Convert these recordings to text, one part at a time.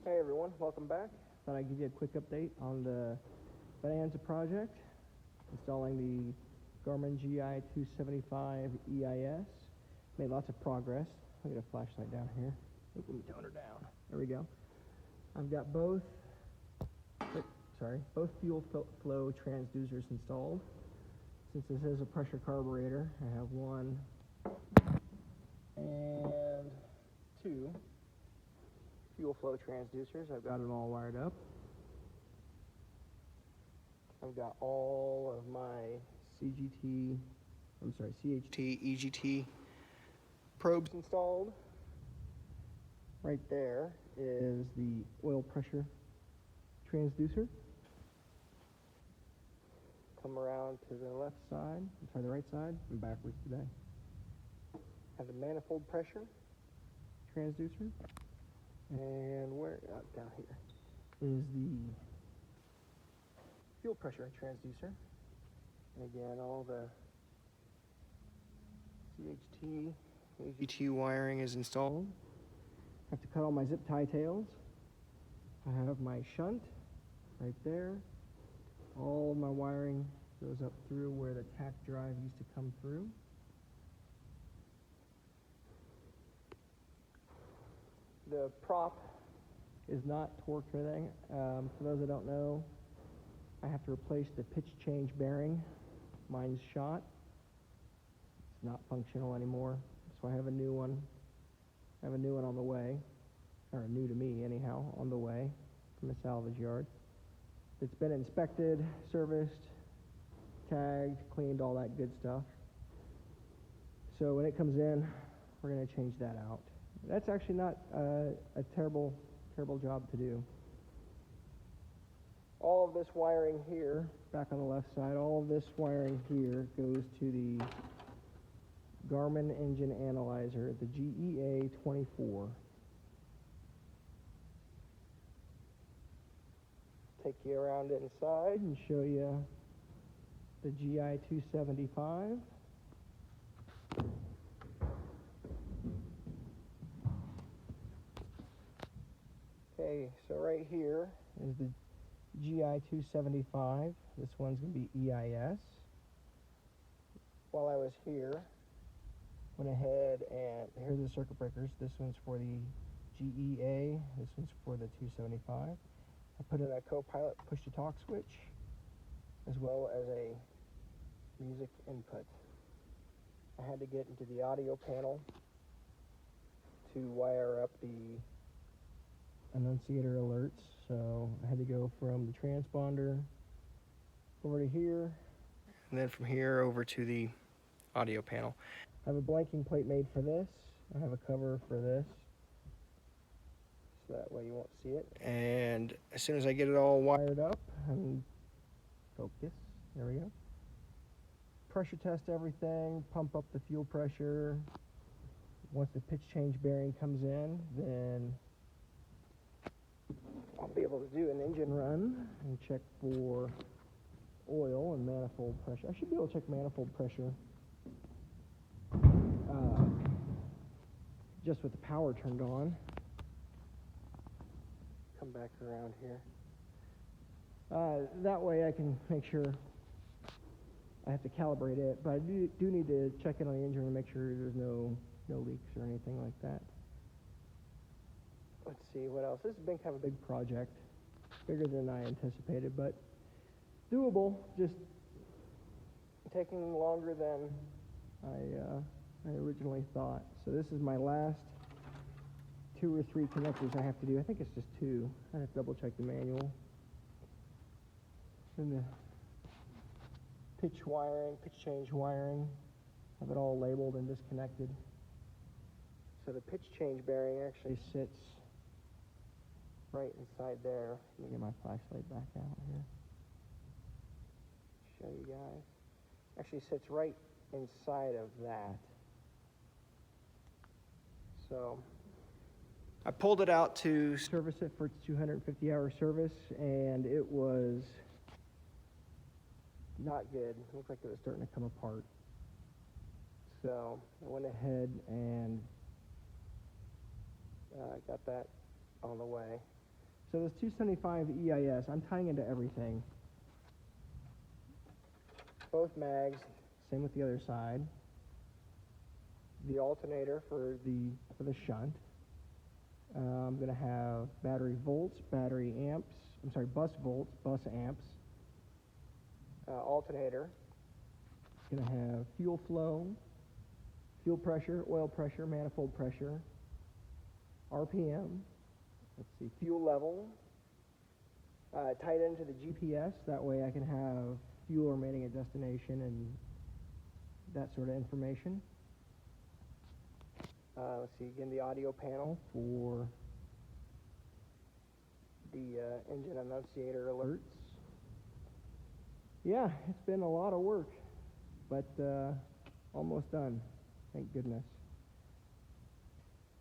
Hey everyone, welcome back. Thought I'd give you a quick update on the Bonanza project, installing the Garmin GI-275 EIS. Made lots of progress. I'll get a flashlight down here. Let me tone her down. There we go. I've got both fuel flow transducers installed. Since this is a pressure carburetor, I have one and two fuel flow transducers. I've got them all wired up. I've got all of my CHT, EGT probes installed. Right there is the oil pressure transducer. Come around to the left side, the right side, and backwards today. Have the manifold pressure transducer. And down here is the fuel pressure transducer. And again, all the CHT, EGT wiring is installed. I have to cut all my zip tie tails. I have my shunt right there. All of my wiring goes up through where the tack drive used to come through. The prop is not torqued or anything. For those that don't know, I have to replace the pitch change bearing. Mine's shot. It's not functional anymore, so I have a new one. I have a new one on the way, or new to me anyhow, on the way from the salvage yard. It's been inspected, serviced, tagged, cleaned, all that good stuff. So when it comes in, we're going to change that out. That's actually not a terrible job to do. All of this wiring here, back on the left side, all of this wiring here goes to the Garmin engine analyzer, the GEA-24. Take you around inside and show you the GI-275. Okay, so right here is the GI-275. This one's going to be EIS. While I was here, went ahead and here's the circuit breakers. This one's for the GEA. This one's for the 275. I put in a co-pilot push-to-talk switch, as well as a music input. I had to get into the audio panel to wire up the annunciator alerts, so I had to go from the transponder over to here, and then from here over to the audio panel. I have a blanking plate made for this. I have a cover for this, so that way you won't see it. And as soon as I get it all wired up and focus, there we go. Pressure test everything, pump up the fuel pressure. Once the pitch change bearing comes in, then I'll be able to do an engine run and check for oil and manifold pressure. I should be able to check manifold pressure just with the power turned on. Come back around here. That way I can make sure. I have to calibrate it, but I do need to check it on the engine and make sure there's no leaks or anything like that. Let's see what else. This has been kind of a big project, bigger than I anticipated, but doable. Just taking longer than I originally thought. So this is my last 2 or 3 connectors I have to do. I think it's just 2. I have to double check the manual. And the pitch change wiring, have it all labeled and disconnected. So the pitch change bearing actually sits right inside there. Let me get my flashlight back out here. Show you guys. Actually sits right inside of that. So I pulled it out to service it for its 250-hour service, and it was not good. It looked like it was starting to come apart. So I went ahead and got that on the way. So this 275 EIS, I'm tying into everything. Both mags, same with the other side. The alternator for the shunt. I'm going to have battery volts, battery amps, I'm sorry, bus volts, bus amps. Alternator. It's going to have fuel flow, fuel pressure, oil pressure, manifold pressure, RPM. Let's see, fuel level. Tied into the GPS. That way I can have fuel remaining at destination and that sort of information. Let's see, again, the audio panel for the engine annunciator alerts. Yeah, it's been a lot of work, but almost done, thank goodness.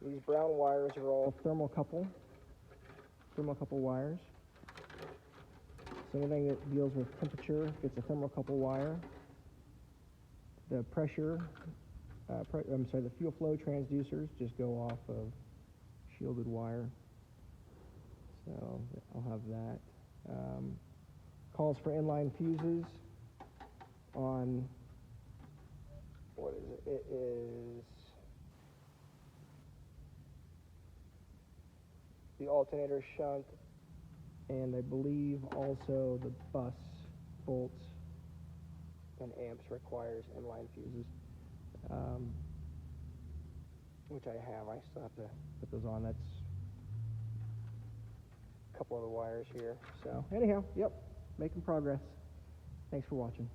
These brown wires are all thermocouple wires. So anything that deals with temperature gets a thermocouple wire. The pressure, the fuel flow transducers just go off of shielded wire. So I'll have that. Calls for inline fuses on, what is it? It is the alternator shunt, and I believe also the bus bolts and amps requires inline fuses, which I have. I still have to put those on. That's a couple of the wires here. So anyhow, yep, making progress. Thanks for watching.